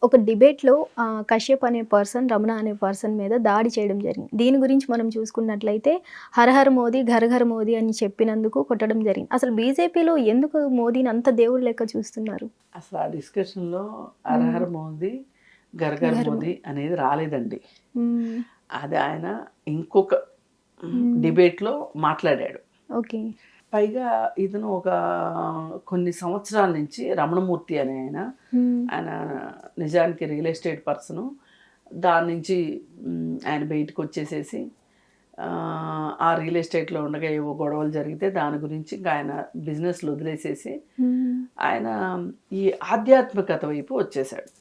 ఒక డిబేట్‌లో కశ్యప్ అనే పర్సన్, రమణ అనే పర్సన్ మీద దాడి చేయడం జరిగింది. దీని గురించి మనం చూసుకున్నట్లయితే 'హర్ హర్ మోదీ, ఘర్ ఘర్ మోదీ' అని చెప్పినందుకు కొట్టడం జరిగింది. అసలు బీజేపీలో ఎందుకు మోదీని అంత దేవుడి లెక్క చూస్తున్నారు? అసలు ఆ డిస్కషన్‌లో 'హర్ హర్ మోదీ, ఘర్ ఘర్ మోదీ' అనేది రాలేదండి. హ్మ్. అది ఆయన ఇంకొక డిబేట్‌లో మాట్లాడాడు. ఓకే. పైగా ఇతను ఒక కొన్ని సంవత్సరాల నుంచి రమణమూర్తి అనే ఆయన నిజానికి రియల్ ఎస్టేట్ పర్సను. దాని నుంచి ఆయన బయటకు వచ్చేసేసి ఆ రియల్ ఎస్టేట్లో ఉండగా ఏవో గొడవలు జరిగితే దాని గురించి ఇంకా ఆయన బిజినెస్లు వదిలేసేసి ఆయన ఈ ఆధ్యాత్మికత వైపు వచ్చేసాడు.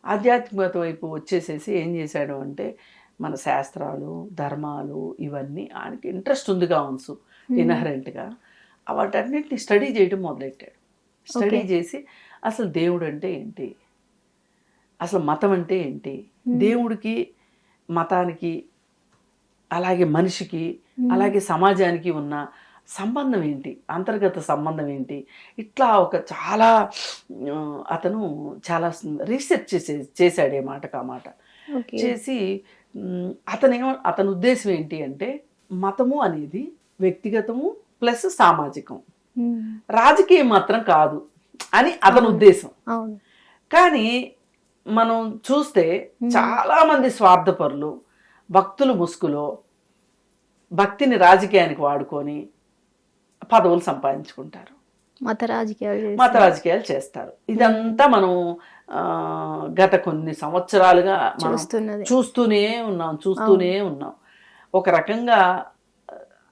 ఆధ్యాత్మికత వైపు వచ్చేసేసి ఏం చేశాడు అంటే మన శాస్త్రాలు, ధర్మాలు ఇవన్నీ ఆయనకి ఇంట్రెస్ట్ ఉందిగా ఉంచు ఇన్హరెంట్గా వాటన్నిటిని స్టడీ చేయడం మొదలెట్టాడు. స్టడీ చేసి అసలు దేవుడు అంటే ఏంటి, అసలు మతం అంటే ఏంటి, దేవుడికి మతానికి అలాగే మనిషికి అలాగే సమాజానికి ఉన్న సంబంధం ఏంటి, అంతర్గత సంబంధం ఏంటి, ఇట్లా ఒక చాలా అతను చాలా రీసెర్చ్ చేశాడు. ఏ మాటకు ఆ మాట చేసి అతని ఉద్దేశం ఏంటి అంటే మతము అనేది వ్యక్తిగతము ప్లస్ సామాజికం, రాజకీయం మాత్రం కాదు అని అతని ఉద్దేశం. కానీ మనం చూస్తే చాలా మంది స్వార్థపరులు భక్తులు ముసుగులో భక్తిని రాజకీయానికి వాడుకొని పదవులు సంపాదించుకుంటారు, మత రాజకీయాలు చేస్తారు. ఇదంతా మనం గత కొన్ని సంవత్సరాలుగా చూస్తూనే ఉన్నాం. ఒక రకంగా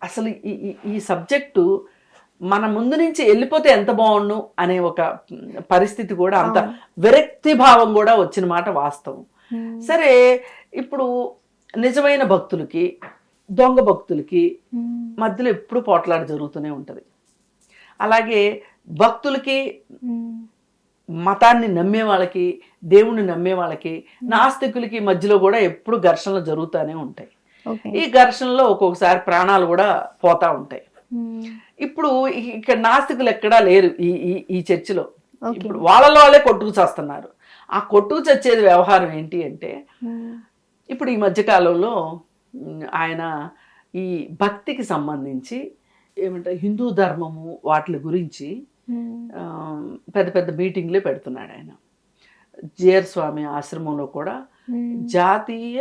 అసలు ఈ సబ్జెక్టు మన ముందు నుంచి వెళ్ళిపోతే ఎంత బాగుండు అనే ఒక పరిస్థితి కూడా, అంత విరక్తి భావం కూడా వచ్చిన మాట వాస్తవం. సరే, ఇప్పుడు నిజమైన భక్తులకి దొంగ భక్తులకి మధ్యలో ఎప్పుడు పోట్లాట జరుగుతూనే ఉంటుంది. అలాగే భక్తులకి, మతాన్ని నమ్మే వాళ్ళకి, దేవుణ్ణి నమ్మే వాళ్ళకి, నాస్తికులకి మధ్యలో కూడా ఎప్పుడు ఘర్షణలు జరుగుతూనే ఉంటాయి. ఈ ఘర్షణలో ఒక్కొక్కసారి ప్రాణాలు కూడా పోతా ఉంటాయి. ఇప్పుడు ఇక్కడ నాస్తికులు ఎక్కడా లేరు ఈ చర్చిలో. ఇప్పుడు వాళ్ళే కొట్టుకు చేస్తున్నారు. ఆ కొట్టుకు చచ్చేది వ్యవహారం ఏంటి అంటే, ఇప్పుడు ఈ మధ్యకాలంలో ఆయన ఈ భక్తికి సంబంధించి ఏమంటారు హిందూ ధర్మము వాటి గురించి పెద్ద పెద్ద మీటింగ్లే పెడుతున్నాడు. ఆయన జిఆర్ స్వామి ఆశ్రమంలో కూడా జాతీయ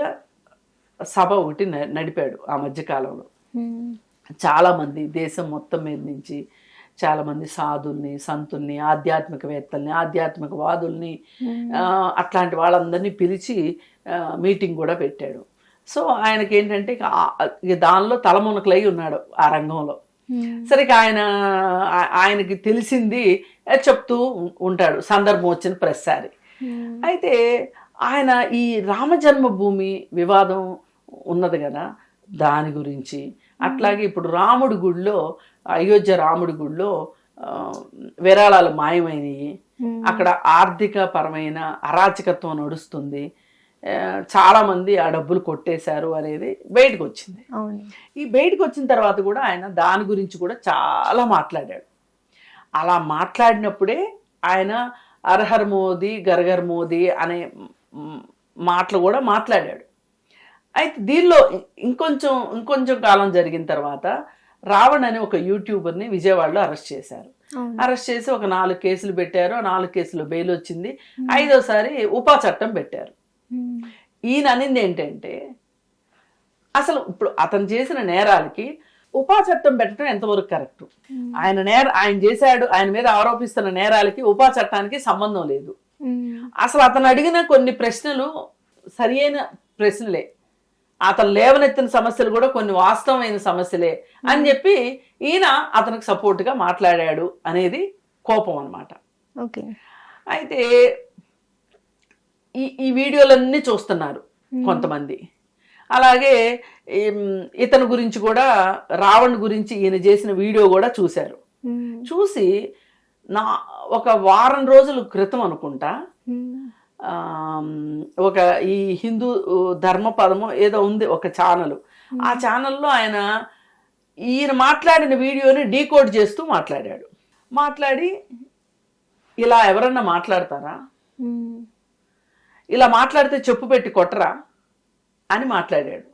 సభ ఒకటి నడిపాడు ఆ మధ్యకాలంలో. చాలామంది దేశం మొత్తం మీద నుంచి చాలామంది సాధుల్ని, సంతుల్ని, ఆధ్యాత్మికవేత్తల్ని, ఆధ్యాత్మికవాదుల్ని, అట్లాంటి వాళ్ళందరినీ పిలిచి మీటింగ్ కూడా పెట్టాడు. సో ఆయనకి ఏంటంటే దానిలో తలమునకలై ఉన్నాడు ఆ రంగంలో. సరే, ఆయనకి తెలిసింది చెప్తూ ఉంటాడు సందర్భం వచ్చిన ప్రతిసారి. అయితే ఆయన ఈ రామజన్మభూమి వివాదం ఉన్నది కదా, దాని గురించి, అట్లాగే ఇప్పుడు రాముడి గుడిలో, అయోధ్య రాముడి గుడిలో విరాళాలు మాయమైనవి, అక్కడ ఆర్థిక పరమైన అరాచకత్వం నడుస్తుంది, చాలామంది ఆ డబ్బులు కొట్టేశారు అనేది బయటకు వచ్చింది. ఈ బయటకు వచ్చిన తర్వాత కూడా ఆయన దాని గురించి కూడా చాలా మాట్లాడాడు. అలా మాట్లాడినప్పుడే ఆయన హర్ హర్ మోదీ, ఘర్ ఘర్ మోదీ అనే మాటలు కూడా మాట్లాడాడు. అయితే దీనిలో ఇంకొంచెం కాలం జరిగిన తర్వాత రావణ్ అనే ఒక యూట్యూబర్ని విజయవాడలో అరెస్ట్ చేశారు. అరెస్ట్ చేసి ఒక 4 కేసులు పెట్టారు. ఆ 4 కేసులు బెయిల్ వచ్చింది. 5వసారి ఉపా చట్టం పెట్టారు. ఈయన అనింది ఏంటంటే, అసలు ఇప్పుడు అతను చేసిన నేరాలకి ఉపా చట్టం పెట్టడం ఎంతవరకు కరెక్ట్, ఆయన చేశాడు, ఆయన మీద ఆరోపిస్తున్న నేరాలకి ఉపా చట్టానికి సంబంధం లేదు. అసలు అతను అడిగిన కొన్ని ప్రశ్నలు సరియైన ప్రశ్నలే, అతను లేవనెత్తిన సమస్యలు కూడా కొన్ని వాస్తవమైన సమస్యలే అని చెప్పి ఈయన అతనికి సపోర్ట్గా మాట్లాడాడు అనేది కోపం అన్నమాట. అయితే ఈ వీడియోలన్నీ చూస్తున్నారు కొంతమంది. అలాగే ఇతని గురించి కూడా, రావణ్ గురించి ఈయన చేసిన వీడియో కూడా చూశారు. చూసి ఒక వారం రోజుల క్రితం అనుకుంటా ఒక ఈ హిందూ ధర్మపదము ఏదో ఉంది ఒక ఛానల్, ఆ ఛానల్లో ఈయన మాట్లాడిన వీడియోని డీకోడ్ చేస్తూ మాట్లాడాడు. మాట్లాడి ఇలా ఎవరన్నా మాట్లాడతారా, ఇలా మాట్లాడితే చెప్పు పెట్టి కొట్టరా అని మాట్లాడాడు.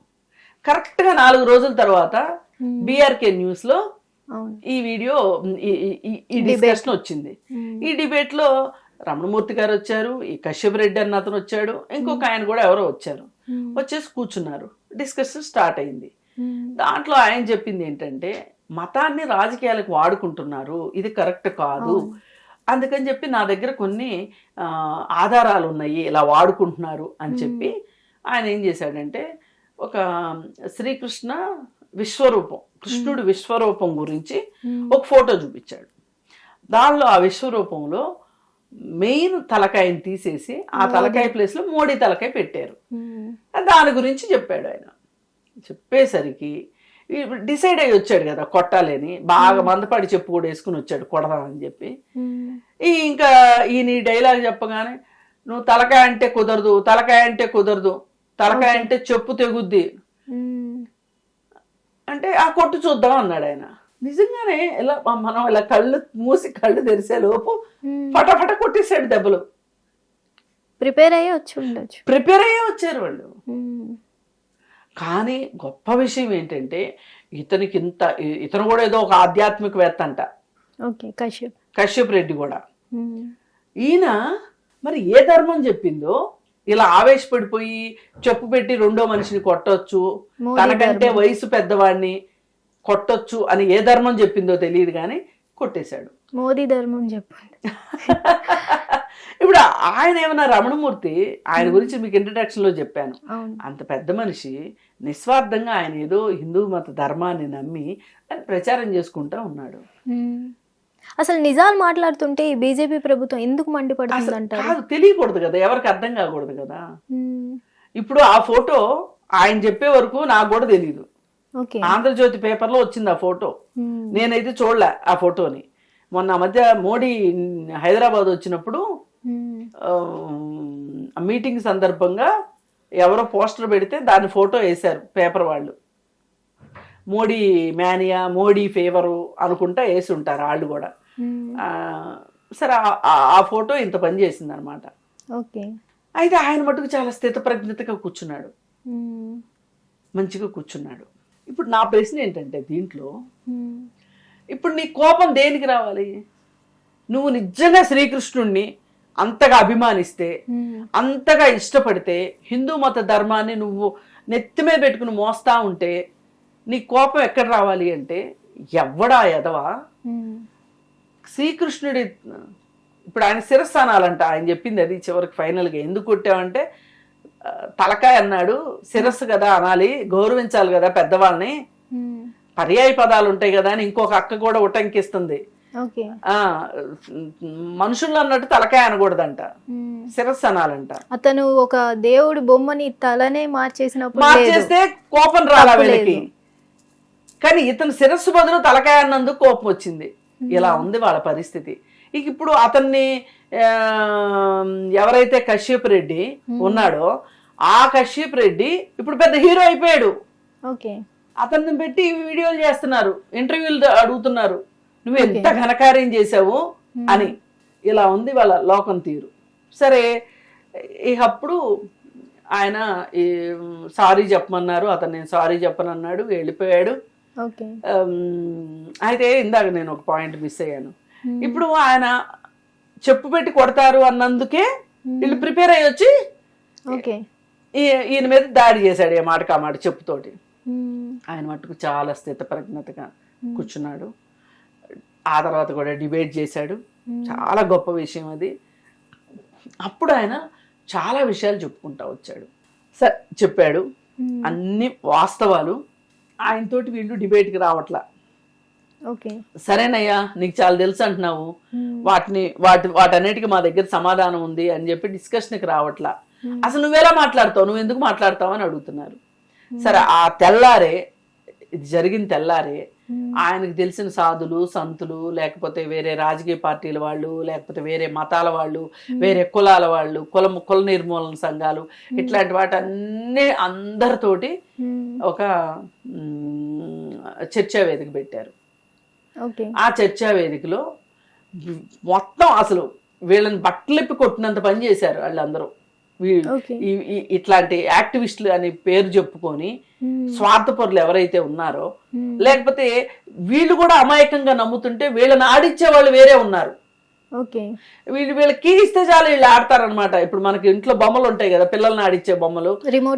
కరెక్ట్గా 4 రోజుల తర్వాత బీఆర్కే న్యూస్లో ఈ వీడియో ఈ డిస్కషన్ వచ్చింది. ఈ డిబేట్లో రమణమూర్తి గారు వచ్చారు, ఈ కశ్యప్ రెడ్డి అన్న అతను వచ్చాడు, ఇంకొక ఆయన కూడా ఎవరో వచ్చారు. వచ్చేసి కూర్చున్నారు, డిస్కషన్ స్టార్ట్ అయింది. దాంట్లో ఆయన చెప్పింది ఏంటంటే మతాన్ని రాజకీయాలకు వాడుకుంటున్నారు, ఇది కరెక్ట్ కాదు, అందుకని చెప్పి నా దగ్గర కొన్ని ఆధారాలు ఉన్నాయి ఇలా వాడుకుంటున్నారు అని చెప్పి ఆయన ఏం చేశాడంటే ఒక శ్రీకృష్ణ విశ్వరూపం, కృష్ణుడి విశ్వరూపం గురించి ఒక ఫోటో చూపించాడు. దానిలో ఆ విశ్వరూపంలో మెయిన్ తలకాయని తీసేసి ఆ తలకాయ ప్లేస్లో మోడీ తలకాయ పెట్టారు. దాని గురించి చెప్పాడు ఆయన. చెప్పేసరికి డిసైడ్ అయ్యి వచ్చాడు కదా కొట్టాలని, బాగా మందపాడి చెప్పు కూడా వేసుకుని వచ్చాడు కొడదామని చెప్పి. ఇంకా ఈయన డైలాగ్ చెప్పగానే నువ్వు తలకాయ అంటే కుదరదు, తలకాయ అంటే కుదరదు, తలకాయ అంటే చెప్పు తెగుద్ది అంటే ఆ కొట్టు చూద్దాం అన్నాడు ఆయన. నిజంగానే ఇలా మనం ఇలా కళ్ళు మూసి కళ్ళు తెరిసే లోపు ఫటాఫట కొట్టేశాడు దెబ్బలు. ప్రిపేర్ అయ్యే వచ్చారు వాళ్ళు. కానీ గొప్ప విషయం ఏంటంటే ఇతను కూడా ఏదో ఒక ఆధ్యాత్మికవేత్త అంట, కశ్యప్ రెడ్డి కూడా. ఈయన మరి ఏ ధర్మం చెప్పిందో ఇలా ఆవేశపడిపోయి చెప్పు పెట్టి రెండో మనిషిని కొట్టొచ్చు, తనకంటే వయసు పెద్దవాడిని కొట్టొచ్చు అని ఏ ధర్మం చెప్పిందో తెలియదు కానీ కొట్టేశాడు. మోదీ ధర్మం చెప్పండి. ఇప్పుడు ఆయన ఏమన్నా రమణమూర్తి, ఆయన గురించి మీకు ఇంట్రడక్షన్ లో చెప్పాను, అంత పెద్ద మనిషి నిస్వార్థంగా ఆయన ఏదో హిందూ మత ధర్మాన్ని నమ్మి ఆయన ప్రచారం చేసుకుంటా ఉన్నాడు. అసలు నిజాలు మాట్లాడుతుంటే ఈ బీజేపీ ప్రభుత్వం ఎందుకు మండిపడుతుంది అంటారు? కాదు, తెలియకూడదు కదా, ఎవరికి అర్థం కాకూడదు కదా. ఇప్పుడు ఆ ఫోటో ఆయన చెప్పే వరకు నాకు కూడా తెలియదు. ఆంధ్రజ్యోతి పేపర్లో వచ్చింది ఆ ఫోటో, నేనైతే చూడలే ఆ ఫోటోని. మొన్న మధ్య మోడీ హైదరాబాద్ వచ్చినప్పుడు మీటింగ్ సందర్భంగా ఎవరో పోస్టర్ పెడితే దాని ఫోటో వేశారు పేపర్ వాళ్ళు. మోడీ మేనియా, మోడీ ఫేవరు అనుకుంటా వేసి ఉంటారు వాళ్ళు కూడా. సరే ఆ ఫోటో ఇంత పని చేసింది అనమాట. అయితే ఆయన మటుకు చాలా స్థితప్రజ్ఞతగా కూర్చున్నాడు, మంచిగా కూర్చున్నాడు. ఇప్పుడు నా ప్రశ్న ఏంటంటే దీంట్లో ఇప్పుడు నీ కోపం దేనికి రావాలి? నువ్వు నిజంగా శ్రీకృష్ణుణ్ణి అంతగా అభిమానిస్తే, అంతగా ఇష్టపడితే, హిందూ మత ధర్మాన్ని నువ్వు నెత్తి మీద పెట్టుకుని మోస్తా ఉంటే నీ కోపం ఎక్కడ రావాలి అంటే ఎవడా ఎదవా శ్రీకృష్ణుడి ఇప్పుడు ఆయన శిరస్సు అనాలంట. ఆయన చెప్పింది అది చివరికి ఫైనల్గా. ఎందుకు కొట్టావంటే తలకాయ అన్నాడు, శిరస్సు కదా అనాలి, గౌరవించాలి కదా పెద్దవాళ్ళని, పర్యాయ పదాలు ఉంటాయి కదా అని ఇంకొక అక్క కూడా ఉటంకిస్తుంది. మనుషుల్లో అన్నట్టు తలకాయ అనకూడదంట, శిరస్సు అనాలంట. అతను ఒక దేవుడి బొమ్మని తలనే మార్చేస్తే కోపం రాలా వీళ్ళకి, కానీ ఇతను శిరస్సు బదులు తలకాయ అన్నందుకు కోపం వచ్చింది. ఇలా ఉంది వాళ్ళ పరిస్థితి. ఇప్పుడు అతన్ని ఎవరైతే కశ్యప్ రెడ్డి ఉన్నాడో ఆ కశ్యప్ రెడ్డి ఇప్పుడు పెద్ద హీరో అయిపోయాడు. అతన్ని పెట్టి వీడియోలు చేస్తున్నారు, ఇంటర్వ్యూలు అడుగుతున్నారు, నువ్వు ఎంత ఘనకార్యం చేసావు అని. ఇలా ఉంది వాళ్ళ లోకం తీరు. సరే, అప్పుడు ఆయన సారీ చెప్పమన్నారు, అతను నేను సారీ చెప్పనన్నాడు, వెళ్ళిపోయాడు. అయితే ఇందాక నేను ఒక పాయింట్ మిస్ అయ్యాను. ఇప్పుడు ఆయన చెప్పు పెట్టి కొడతారు అన్నందుకే వీళ్ళు ప్రిపేర్ అయ్యి వచ్చి ఈయన మీద దాడి చేశాడు, ఏ మాట కామాట చెప్పుతోటి. ఆయన మట్టుకు చాలా స్థితప్రజ్ఞతగా కూర్చున్నాడు. ఆ తర్వాత కూడా డిబేట్ చేశాడు, చాలా గొప్ప విషయం అది. అప్పుడు ఆయన చాలా విషయాలు చెప్పుకుంటా వచ్చాడు, చెప్పాడు అన్ని వాస్తవాలు. ఆయనతోటి వీళ్ళు డిబేట్కి రావట్లా. సరేనయ్యా నీకు చాలా తెలుసు అంటున్నావు, వాటన్నిటికీ మా దగ్గర సమాధానం ఉంది అని చెప్పి డిస్కషన్కి రావట్లా. అసలు నువ్వెలా మాట్లాడతావు, నువ్వు ఎందుకు మాట్లాడతావు అని అడుగుతున్నారు. సరే, ఆ తెల్లారే ఇది జరిగిన తెల్లారే ఆయనకు తెలిసిన సాధులు, సంతులు, లేకపోతే వేరే రాజకీయ పార్టీల వాళ్ళు, లేకపోతే వేరే మతాల వాళ్ళు, వేరే కులాల వాళ్ళు, కుల నిర్మూలన సంఘాలు, ఇట్లాంటి వాటన్నీ అందరితోటి ఒక చర్చా వేదిక పెట్టారు. ఆ చర్చా వేదికలో మొత్తం అసలు వీళ్ళని బట్టలిప్పి కొట్టినంత పని చేశారు వాళ్ళందరూ. ఓకే. ఇట్లాంటి యాక్టివిస్టులు అని పేరు చెప్పుకొని స్వార్థపరులు ఎవరైతే ఉన్నారో, లేకపోతే వీళ్ళు కూడా అమాయకంగా నమ్ముతుంటే వీళ్ళని ఆడిచ్చే వాళ్ళు వేరే ఉన్నారు. ఓకే. వీళ్ళకి కీ ఇస్తే చాలు వీళ్ళు ఆడతారనమాట. ఇప్పుడు మనకి ఇంట్లో బొమ్మలు ఉంటాయి కదా, పిల్లల్ని ఆడిచ్చే బొమ్మలు,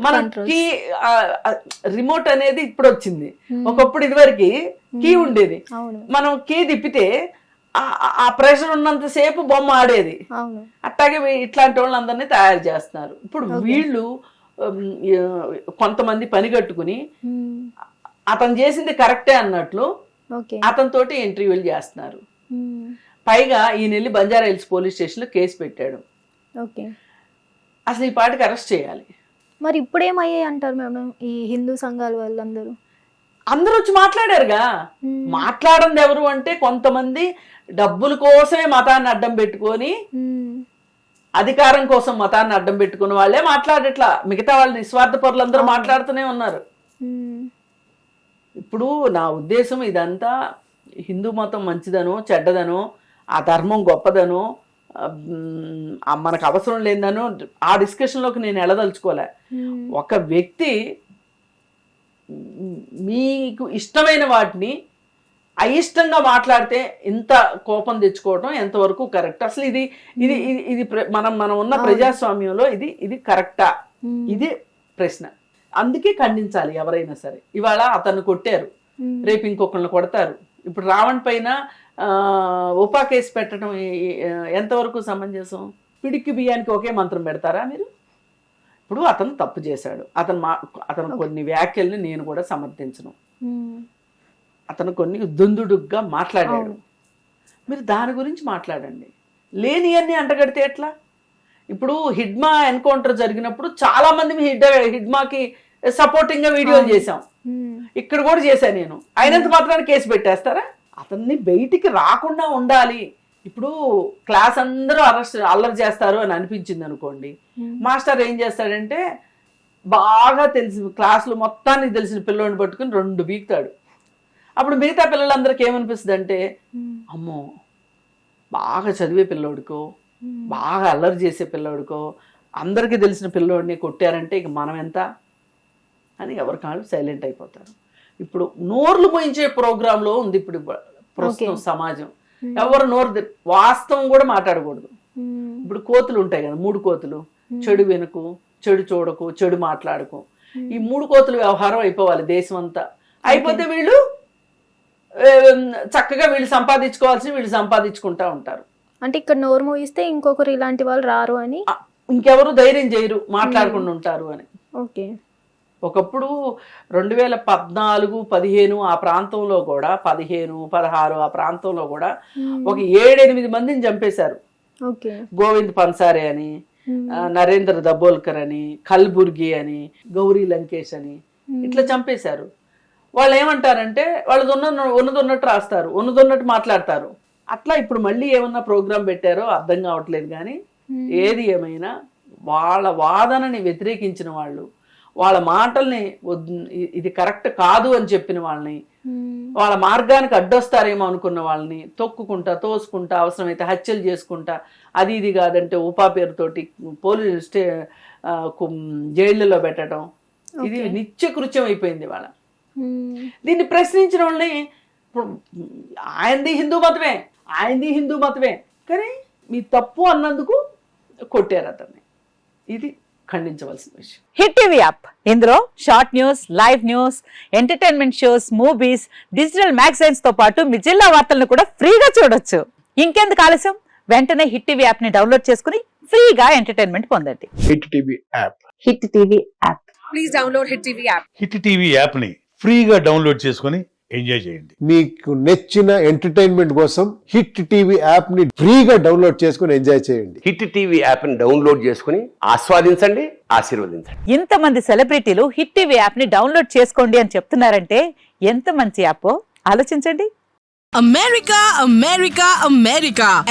మనకి రిమోట్ అనేది ఇప్పుడు వచ్చింది. ఒకప్పుడు ఇదివరకు కీ ఉండేది, మనం కీ తిప్పితే ఆ ప్రెషర్ ఉన్నంతసేపు బొమ్మ ఆడేది. అట్లాగే ఇట్లాంటి వాళ్ళందరినీ తయారు చేస్తున్నారు. ఇప్పుడు వీళ్ళు కొంతమంది పని కట్టుకుని అతను చేసింది కరెక్టే అన్నట్లు అతనితోటి ఇంటర్వ్యూలు చేస్తున్నారు. పైగా ఈయన వెళ్ళి బంజారా హిల్స్ పోలీస్ స్టేషన్లో కేసు పెట్టాడు. అసలు ఈ పాటికి అరెస్ట్ చేయాలి. మరి ఇప్పుడు ఏమయ్యాయి అంటారు మేడం ఈ హిందూ సంఘాల వాళ్ళందరూ? అందరూ వచ్చి మాట్లాడారుగా. మాట్లాడంది ఎవరు అంటే కొంతమంది డబ్బుల కోసమే మతాన్ని అడ్డం పెట్టుకొని, అధికారం కోసం మతాన్ని అడ్డం పెట్టుకున్న వాళ్ళే మాట్లాడట్లా. మిగతా వాళ్ళు నిస్వార్థ పరులందరూ మాట్లాడుతూనే ఉన్నారు. ఇప్పుడు నా ఉద్దేశం ఇదంతా హిందూ మతం మంచిదనో చెడ్డదనో, ఆ ధర్మం గొప్పదనో, మనకు అవసరం లేదనో ఆ డిస్కషన్లోకి నేను వెళ్ళదలుచుకోలే. ఒక వ్యక్తి మీకు ఇష్టమైన వాటిని అయిష్టంగా మాట్లాడితే ఇంత కోపం తెచ్చుకోవటం ఎంతవరకు కరెక్ట్? అసలు ఇది ఇది ఇది మనం ఉన్న ప్రజాస్వామ్యంలో ఇది కరెక్టా? ఇది ప్రశ్న. అందుకే ఖండించాలి ఎవరైనా సరే. ఇవాళ అతను కొట్టారు, రేపు ఇంకొకరిని కొడతారు. ఇప్పుడు రావణ్ పైన ఉపా కేసు పెట్టడం ఎంతవరకు సమంజసం? పిడికి బియ్యానికి ఒకే మంత్రం పెడతారా మీరు? ఇప్పుడు అతను తప్పు చేశాడు. అతను కొన్ని వ్యాఖ్యల్ని నేను కూడా సమర్థించను. అతను కొన్ని దుందుడుగ్గా మాట్లాడాడు. మీరు దాని గురించి మాట్లాడండి. లేని అన్ని అంటగడితే ఎట్లా? ఇప్పుడు హిడ్మా ఎన్కౌంటర్ జరిగినప్పుడు చాలా మంది హిడ్మాకి సపోర్టింగ్ గా వీడియోలు చేశాం. ఇక్కడ కూడా చేశాను నేను. అయినంత మాత్రాన్ని కేసు పెట్టేస్తారా? అతన్ని బయటికి రాకుండా ఉండాలి. ఇప్పుడు క్లాస్ అందరూ అల్లరి చేస్తారు అని అనిపించింది అనుకోండి, మాస్టర్ ఏం చేస్తాడంటే బాగా క్లాసులు మొత్తానికి తెలిసిన పిల్లోడిని పట్టుకుని 2 బీకుతాడు. అప్పుడు మిగతా పిల్లలందరికీ ఏమనిపిస్తుంది అంటే, అమ్మో బాగా చదివే పిల్లోడికో, బాగా అల్లరి చేసే పిల్లోడికో, అందరికీ తెలిసిన పిల్లోడిని కొట్టారంటే ఇక మనం ఎంత అని ఎవరి కాళ్ళు సైలెంట్ అయిపోతారు. ఇప్పుడు నోర్లు పోయించే ప్రోగ్రాంలో ఉంది ఇప్పుడు ప్రస్తుతం సమాజం. ఎవరు వాస్తవం కూడా మాట్లాడకూడదు. ఇప్పుడు కోతులు ఉంటాయి కదా, 3 కోతులు, చెడు వెనుకు, చెడు చూడకు, చెడు మాట్లాడకు, ఈ 3 కోతులు వ్యవహారం అయిపోవాలి దేశం అంతా. అయిపోతే వీళ్ళు చక్కగా వీళ్ళు సంపాదించుకోవాల్సి వీళ్ళు సంపాదించుకుంటా ఉంటారు. అంటే ఇక్కడ నోరు మోయిస్తే ఇంకొకరు ఇలాంటి వాళ్ళు రారు అని, ఇంకెవరు ధైర్యం చేయరు, మాట్లాడకుండా ఉంటారు అని. ఓకే. ఒకప్పుడు 2014, 15 ఆ ప్రాంతంలో కూడా, 15, 16 ఆ ప్రాంతంలో కూడా ఒక 7-8 మందిని చంపేశారు. గోవింద్ పన్సారే అని, నరేంద్ర దబోల్కర్ అని, కల్బుర్గి అని, గౌరీ లంకేష్ అని ఇట్లా చంపేశారు. వాళ్ళు ఏమంటారంటే వాళ్ళు ఉన్నదొన్నట్టు రాస్తారు, ఉన్నదొన్నట్టు మాట్లాడతారు. అట్లా ఇప్పుడు మళ్ళీ ఏమన్నా ప్రోగ్రాం పెట్టారో అర్థం కావట్లేదు. కానీ ఏది ఏమైనా వాళ్ళ వాదనని వ్యతిరేకించిన వాళ్ళు, వాళ్ళ మాటల్ని ఇది కరెక్ట్ కాదు అని చెప్పిన వాళ్ళని, వాళ్ళ మార్గానికి అడ్డొస్తారేమో అనుకున్న వాళ్ళని తొక్కుకుంటా, తోసుకుంటా, అవసరమైతే హత్యలు చేసుకుంటా, అది ఇది కాదంటే ఉపా పేరుతోటి పోలీస్ జైళ్ళలో పెట్టడం, ఇది నిత్యకృత్యం అయిపోయింది వాళ్ళ. దీన్ని ప్రశ్నించిన వాళ్ళని, ఆయనది హిందూ మతమే కానీ మీ తప్పు అన్నందుకు కొట్టారు అతన్ని. ఇది ఖండించవలసిన విషయం. హిట్ టీవీ యాప్, ఇందులో short news, live news, entertainment shows, movies, digital magazines తో పాటు మీ జిల్లా వార్తలను కూడా ఫ్రీగా చూడొచ్చు. ఇంకెందుకు ఆలస్యం, వెంటనే హిట్ టీవీ యాప్ ని డౌన్లోడ్ చేసుకుని ఫ్రీగా ఎంటర్టైన్మెంట్ పొందండి. Hit TV app. Hit TV app. Please download hit TV app. Hit TV app ని ఫ్రీగా డౌన్లోడ్ చేసుకుని ఎంజాయ్ చేయండి. మీకు నచ్చిన ఎంటర్టైన్మెంట్ కోసం హిట్ టీవీ యాప్ ని ఫ్రీగా డౌన్లోడ్ చేసుకుని ఎంజాయ్ చేయండి. హిట్ టీవీ యాప్ ని డౌన్లోడ్ చేసుకుని ఆస్వాదించండి, ఆశీర్వదించండి. ఇంతమంది సెలబ్రిటీలు హిట్ టీవీ యాప్ ని డౌన్లోడ్ చేసుకోండి అని చెప్తున్నారంటే ఎంత మంచి యాప్ ఆలోచించండి. అమెరికా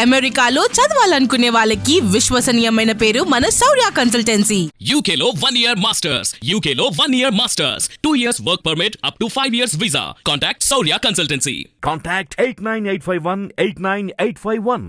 అమెరికాలో చదవాలనుకునే వాళ్ళకి విశ్వసనీయమైన పేరు మన శౌర్య కన్సల్టెన్సీ. UK లో 1 year masters. 2 years work permit up to 5 years visa. Contact Saurya Consultancy. Contact 89851 89851.